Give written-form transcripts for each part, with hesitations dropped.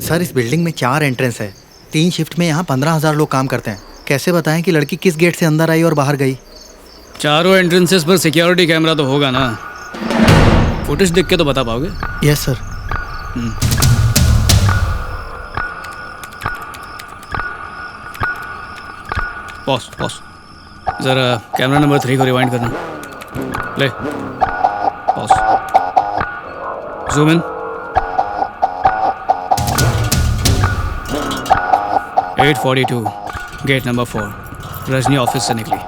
Sir इस building में 4 entrance है, 3 शिफ्ट में यहाँ 15,000 लोग काम करते हैं। कैसे बताएं कि लड़की किस गेट से अंदर आई और बाहर गई? चारों एंट्रेंसेस पर सिक्योरिटी कैमरा तो होगा ना? फुटेज देख के तो बता पाओगे? Yes sir. पॉज ज़रा कैमरा नंबर 3 को रिवाइंड करना। ले pause, zoom in. 8:42 gate number 4, Rajni office से निकली।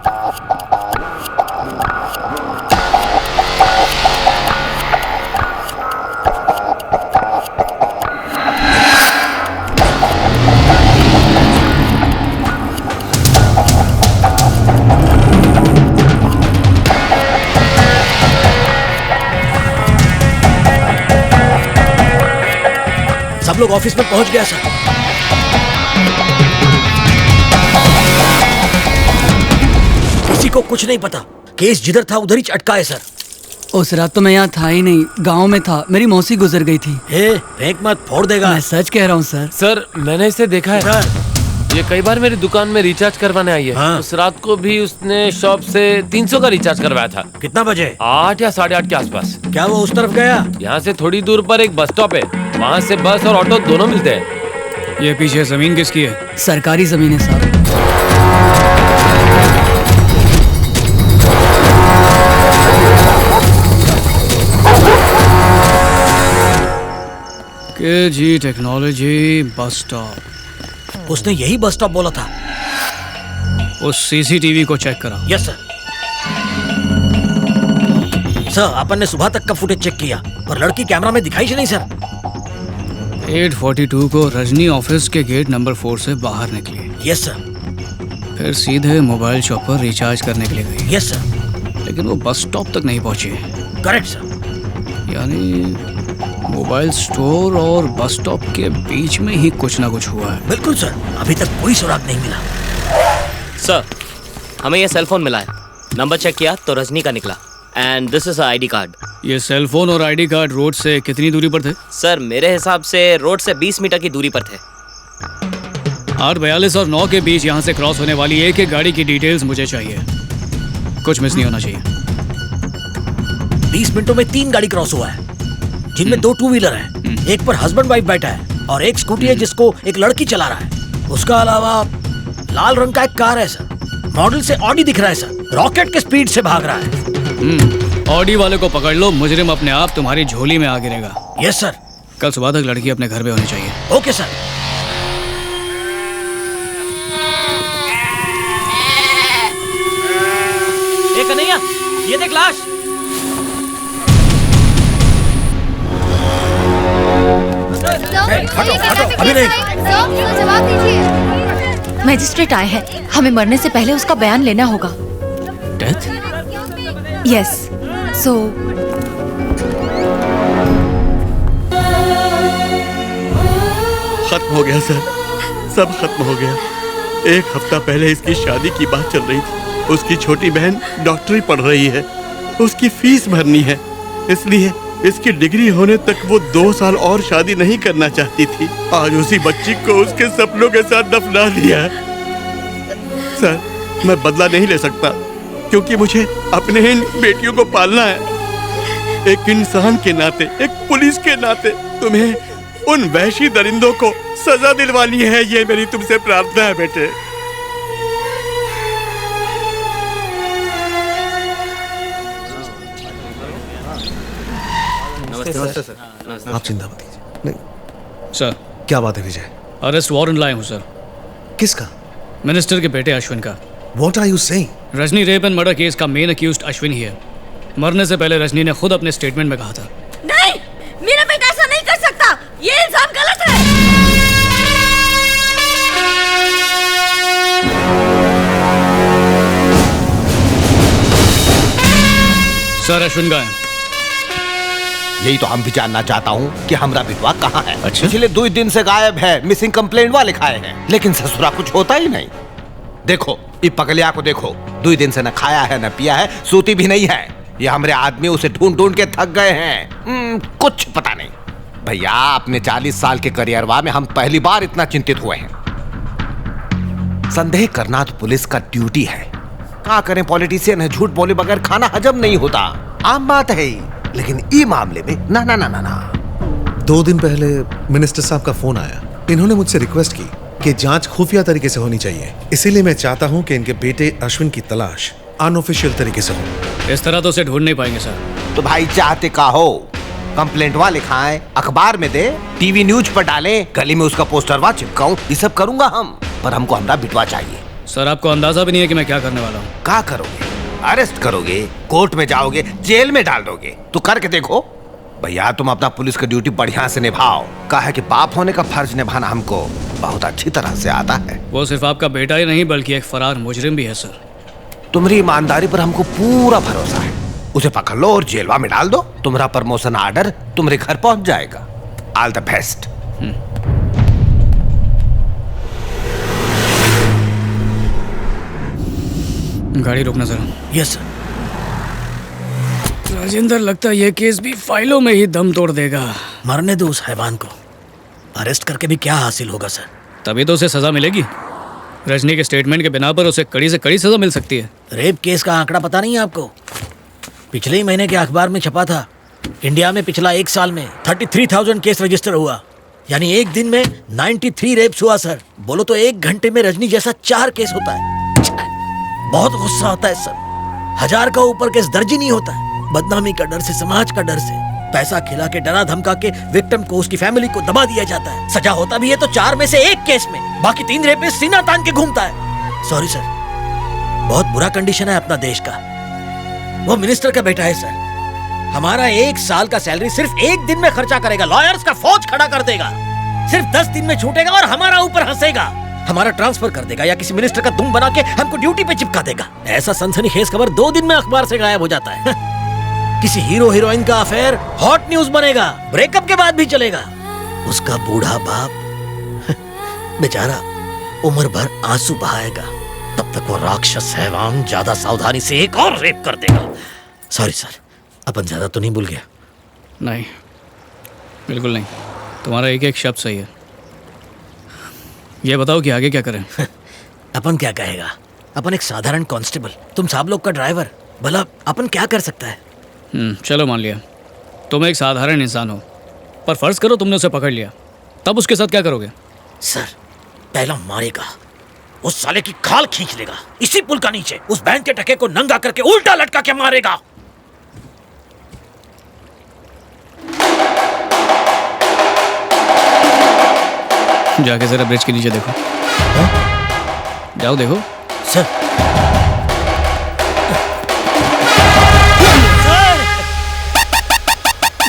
सब लोग ऑफिस में पहुंच गया सर। किसी को कुछ नहीं पता, केस जिधर था उधर ही अटका है सर। उस रात तो मैं यहाँ था ही नहीं, गांव में था। मेरी मौसी गुजर गई थी। फेंक मत, फोड़ देगा। मैं सच कह रहा हूँ सर। सर मैंने इसे देखा है सर। ये कई बार मेरी दुकान में रिचार्ज करवाने आई है। हाँ। उस रात को भी उसने शॉप से 300 का रिचार्ज करवाया था। कितना बजे? 8 या 8:30 के आसपास। क्या वो उस तरफ गया? यहाँ से थोड़ी दूर पर एक बस स्टॉप है, वहाँ से बस और ऑटो दोनों मिलते हैं। ये पीछे ज़मीन किसकी है? सरकारी जमीन है साहब। KG technology bus stop. उसने यही बस स्टॉप बोला था। उस CCTV को चेक करा। Yes sir. सर अपन ने सुबह तक का फुटेज चेक किया पर लड़की कैमरा में दिखाई ही नहीं सर। 8:42 को रजनी ऑफिस के गेट नंबर 4 से बाहर निकली। Yes sir. फिर सीधे मोबाइल शॉप पर रिचार्ज करने के लिए गई। Yes sir. लेकिन वो बस स्टॉप तक नहीं पहुंची। Correct sir. यानी मोबाइल स्टोर और बस स्टॉप के बीच में ही कुछ ना कुछ हुआ है। बिल्कुल सर, अभी तक कोई सुराग नहीं मिला। सर हमें ये सेलफोन मिला है, नंबर चेक किया तो रजनी का निकला। And this is ID card. ये सेलफोन और ID कार्ड रोड से कितनी दूरी पर थे? सर मेरे हिसाब से रोड से 20 मीटर की दूरी पर थे। 8:42 और 9 के बीच यहाँ से क्रॉस होने वाली एक एक गाड़ी की डिटेल्स मुझे चाहिए। कुछ मिस नहीं होना चाहिए। 20 मिनटों में 3 गाड़ी क्रॉस हुआ है, जिनमें 2 टू व्हीलर हैं। एक पर हस्बैंड वाइफ बैठा है और एक स्कूटी है जिसको एक लड़की चला रहा है। उसका अलावा लाल रंग का एक कार है सर, मॉडल से ऑडी दिख रहा है सर, रॉकेट के स्पीड से भाग रहा है। ऑडी वाले को पकड़ लो, मुजरिम अपने आप तुम्हारी झोली में आ गिरेगा। Yes sir. कल सुबह तक लड़की अपने घर पे होनी चाहिए। Okay sir. कन्हैया ये देख लाश। अभी नहीं। जवाब दीजिए। मैजिस्ट्रेट आए हैं, हमें मरने से पहले उसका बयान लेना होगा। डेथ? यस। सो खत्म हो गया सर, सब खत्म हो गया। 1 हफ्ता पहले इसकी शादी की बात चल रही थी। उसकी छोटी बहन डॉक्टरी पढ़ रही है, उसकी फीस भरनी है, इसलिए इसकी डिग्री होने तक वो 2 साल और शादी नहीं करना चाहती थी। आज उसी बच्ची को उसके सपनों के साथ दफना दिया। सर मैं बदला नहीं ले सकता क्योंकि मुझे अपने इन बेटियों को पालना है। एक इंसान के नाते, एक पुलिस के नाते तुम्हें उन वहशी दरिंदों को सजा दिलवानी है, ये मेरी तुमसे प्रार्थना है बेटे। नमस्ते सर। आप चिंता मत कीजिए। नहीं। सर क्या बात है विजय? अरेस्ट वारंट लाए हूँ सर। किसका? मिनिस्टर के बेटे अश्विन का। What are you saying? Rajni rape and murder case का मेन अक्यूज्ड अश्विन ही है। मरने से पहले रजनी ने खुद अपने स्टेटमेंट में कहा था, नहीं, मेरा बेटा ऐसा नहीं कर सकता, ये इल्जाम गलत है। सर अश्विन का है। यही तो हम भी जानना चाहता हूँ कि हमारा बिटवा कहाँ है। अच्छा? पिछले 2 दिन से गायब है, मिसिंग कंप्लेंट वाले खाए हैं, लेकिन ससुरा कुछ होता ही नहीं। देखो ये पगलिया को देखो, 2 दिन से न खाया है न पिया है, सोती भी नहीं है। ये हमारे आदमी उसे ढूंढ ढूंढ के थक गए हैं। कुछ पता नहीं। भैया अपने 40 साल के करियरवा में हम पहली बार इतना चिंतित हुए हैं। संदेह करना तो पुलिस का ड्यूटी है। क्या करें, पॉलिटिशियन है, झूठ बोले बगैर खाना हजम नहीं होता, आम बात है। लेकिन ई मामले में ना ना ना ना ना। 2 दिन पहले मिनिस्टर साहब का फोन आया। इन्होंने मुझसे रिक्वेस्ट की कि जांच खुफिया तरीके से होनी चाहिए। इसीलिए मैं चाहता हूं कि इनके बेटे अश्विन की तलाश अनऑफिशियल तरीके से हो। इस तरह तो उसे ढूंढ नहीं पाएंगे सर। तो भाई चाहते का हो, कंप्लेंट वा लिखाएं, अखबार में दे, टीवी न्यूज पर डालें, गली में उसका पोस्टर वा चिपकाऊं, ये सब करूंगा हम, पर हमको हमारा बिटवा चाहिए। सर आपको अंदाजा भी नहीं है कि मैं क्या करने वाला हूँ। क्या करोगे? अरेस्ट करोगे, कोर्ट में जाओगे, जेल में डाल दोगे, तो करके देखो। भैया तुम अपना पुलिस की ड्यूटी बढ़िया से निभाओ। कहा है कि बाप होने का फर्ज निभाना हमको बहुत अच्छी तरह से आता है। वो सिर्फ आपका बेटा ही नहीं बल्कि एक फरार मुजरिम भी है सर। तुम्हारी ईमानदारी पर हमको पूरा भरोसा है। उसे पकड़ लो और जेलवा में डाल दो। तुम्हारा प्रमोशन ऑर्डर तुम्हारे घर पहुंच जाएगा। All the best. गाड़ी रोकना जरा। Yes sir. राजेंद्र, लगता है ये केस भी फाइलों में ही दम तोड़ देगा। मरने दो उस हैवान को। अरेस्ट करके भी क्या हासिल होगा सर? तभी तो उसे सजा मिलेगी। रजनी के स्टेटमेंट के बिना पर उसे कड़ी से कड़ी सजा मिल सकती है। रेप केस का आंकड़ा पता नहीं है आपको? पिछले ही महीने के अखबार में छपा था। इंडिया में पिछला 1 साल में 33,000 केस रजिस्टर हुआ, यानी एक दिन में 93 रेप्स हुआ सर। बोलो तो 1 घंटे में रजनी जैसा 4 केस होता है। बहुत गुस्सा आता है सर। 1000 का ऊपर केस दर्ज ही नहीं होता है। बदनामी का डर से, समाज का डर से, पैसा खिला के, डरा धमका के विक्टिम को, उसकी फैमिली को दबा दिया जाता है। सजा होता भी है तो 4 में से 1 केस में, बाकी 3 रेपिस्ट सीना तान के घूमता है। सॉरी सर, बहुत बुरा कंडीशन है अपना देश का। वो मिनिस्टर का बेटा है सर। हमारा 1 साल का सैलरी सिर्फ 1 दिन में खर्चा करेगा, लॉयर्स का फौज खड़ा कर देगा, सिर्फ 10 दिन में छूटेगा और हमारा ऊपर हंसेगा, हमारा ट्रांसफर कर देगा या किसी मिनिस्टर का दुम बना के हमको ड्यूटी पे चिपका देगा। ऐसा सनसनीखेज खबर 2 दिन में अखबार से गायब हो जाता है। किसी हीरो हीरोइन का अफेयर हॉट न्यूज बनेगा, ब्रेकअप के बाद भी चलेगा। उसका बूढ़ा बाप बेचारा उम्र भर आंसू बहाएगा, तब तक वो राक्षस हैवान ज्यादा सावधानी से एक और रेप कर देगा। सॉरी सर, अपन ज्यादा तो नहीं भूल गया? नहीं, बिल्कुल नहीं। तुम्हारा एक एक शब्द सही है। ये बताओ कि आगे क्या करें? अपन क्या कहेगा? अपन एक साधारण कांस्टेबल, तुम सब लोग का ड्राइवर। भला अपन क्या कर सकता है? चलो मान लिया तुम एक साधारण इंसान हो, पर फर्ज करो तुमने उसे पकड़ लिया, तब उसके साथ क्या करोगे? सर, पहला मारेगा, उस साले की खाल खींच लेगा, इसी पुल का नीचे उस बैंक के टके को नंगा करके उल्टा लटका के मारेगा। जाके जरा ब्रिज के नीचे देखो। जाओ देखो। सर,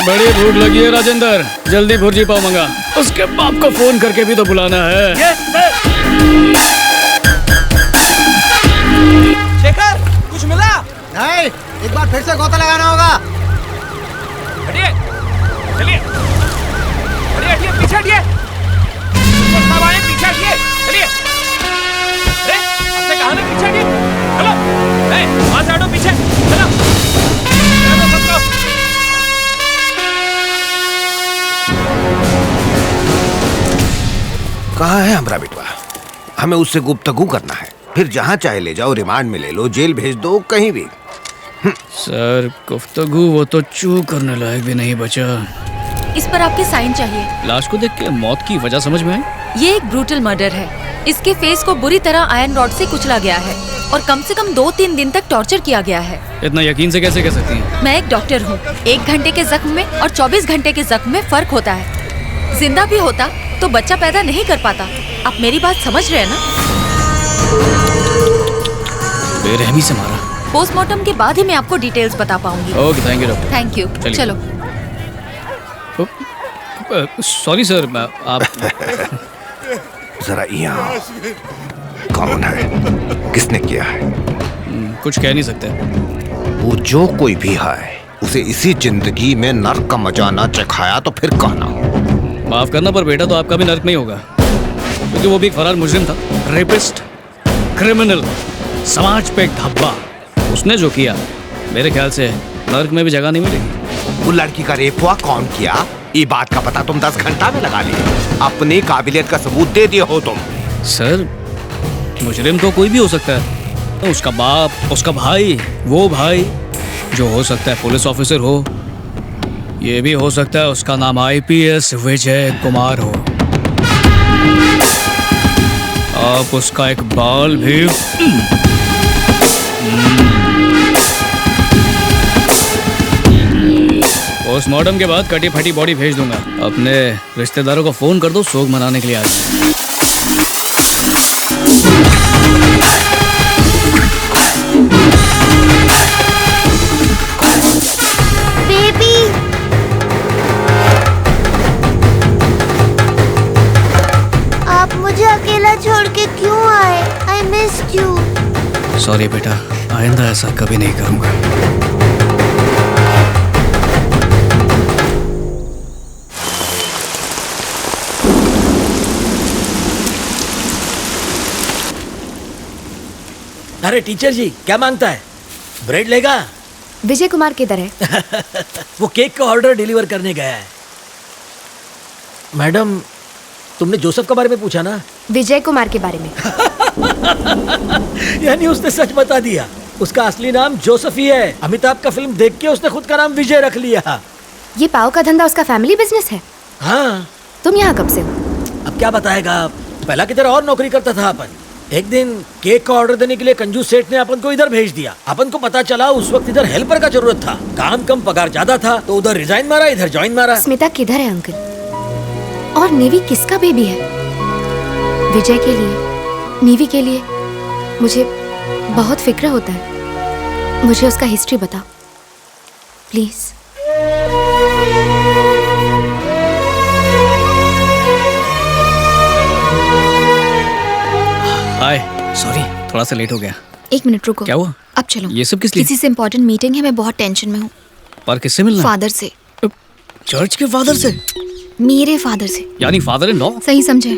बड़ी भूख लगी है राजेंद्र, जल्दी भुर्जी पाव मंगा। उसके बाप को फोन करके भी तो बुलाना है। शेखर, कुछ मिला? नहीं, एक बार फिर से गोता लगाना होगा। हटिए, चलिए, हटिए, हटिए, पीछे हटिए, पीछे हटिए, चलिए। अरे, आपसे कहा ना पीछे हटिए, चलो, वहां से हटो, पीछे, चलो, चलो सबको। कहाँ है हमारा बेटवा? हमें उससे गुफ्तगू करना है, फिर जहाँ चाहे ले जाओ, रिमांड में ले लो, जेल भेज दो, कहीं भी। सर, गुफ्तगू वो तो चू करने लायक भी नहीं बचा। इस पर आपके साइन चाहिए। लाश को देख के मौत की वजह समझ में आई? ये एक ब्रूटल मर्डर है। इसके फेस को बुरी तरह आयरन रॉड से कुचला गया है और कम से कम 2-3 दिन तक टॉर्चर किया गया है। इतना यकीन से कैसे कह सकती हैं? मैं एक डॉक्टर हूँ। 1 घंटे के जख्म में और 24 घंटे के जख्म में फर्क होता है। जिंदा भी होता तो बच्चा पैदा नहीं कर पाता। आप मेरी बात समझ रहे हैं ना? बेरहमी से मारा। पोस्टमार्टम के बाद ही मैं आपको डिटेल्स बता पाऊंगी। Okay, thank you doctor. Thank you. चलो। सॉरी सर, आप जरा यहाँ कौन है? किसने किया है? कुछ कह नहीं सकते। वो जो कोई भी है, उसे इसी जिंदगी में नर्क का मजा ना चखाया तो फिर कहना। माफ करना, पर बेटा तो आपका भी नर्क में ही होगा, क्योंकि वो भी एक फरार मुजरिम था, रेपिस्ट, क्रिमिनल, समाज पे एक धब्बा। उसने जो किया, मेरे ख्याल से नर्क में भी जगह नहीं मिलेगी। वो लड़की का रेप हुआ, कौन किया? ये बात का पता तुम 10 घंटा में लगा लिए। अपनी काबिलियत का सबूत दे दिए हो तुम। सर, मुजरिम तो कोई भी हो सकता है। उसका बाप, उसका भाई, वो भाई जो हो सकता है पुलिस ऑफिसर हो। ये भी हो सकता है उसका नाम IPS विजय कुमार हो। आप उसका एक बाल भी पोस्टमार्टम के बाद कटी फटी बॉडी भेज दूंगा। अपने रिश्तेदारों को फोन कर दो, शोक मनाने के लिए आज। बेबी, आप मुझे अकेला छोड़ के क्यों आए? I missed you. सॉरी बेटा, आइंदा ऐसा कभी नहीं करूंगा। अरे टीचर जी, क्या मांगता है? ब्रेड लेगा? विजय कुमार किधर है? वो केक का ऑर्डर डिलीवर करने गया है। मैडम, तुमने जोसेफ के बारे में पूछा ना? विजय कुमार के बारे में। यानी उसने सच बता दिया। उसका असली नाम जोसेफ ही है। अमिताभ का फिल्म देख के उसने खुद का नाम विजय रख लिया। ये पाव का धंधा उसका फैमिली बिजनेस है? हाँ। तुम यहाँ कब से हो? अब क्या बताएगा, पहला की तरह और नौकरी करता था अपन। एक दिन केक का ऑर्डर देने के लिए कंजूस सेठ ने अपन को इधर भेज दिया। अपन को पता चला उस वक्त इधर हेल्पर का जरूरत था, काम कम पगार ज्यादा था, तो उधर रिजाइन मारा, इधर ज्वाइन मारा। स्मिता किधर है अंकल? और नेवी किसका बेबी है? विजय के लिए, नेवी के लिए मुझे बहुत फिक्र होता है। मुझे उसका हिस्ट्री बताओ प्लीज। हाय, सॉरी थोड़ा सा लेट हो गया। 1 मिनट रुको। क्या हुआ? अब चलो। ये सब किस लिए? किसी से इम्पोर्टेंट मीटिंग है, मैं बहुत टेंशन में हूँ। पर किससे मिलना? फादर से। चर्च के फादर से? मेरे फादर से। यानी फादर इन लॉ? सही समझे।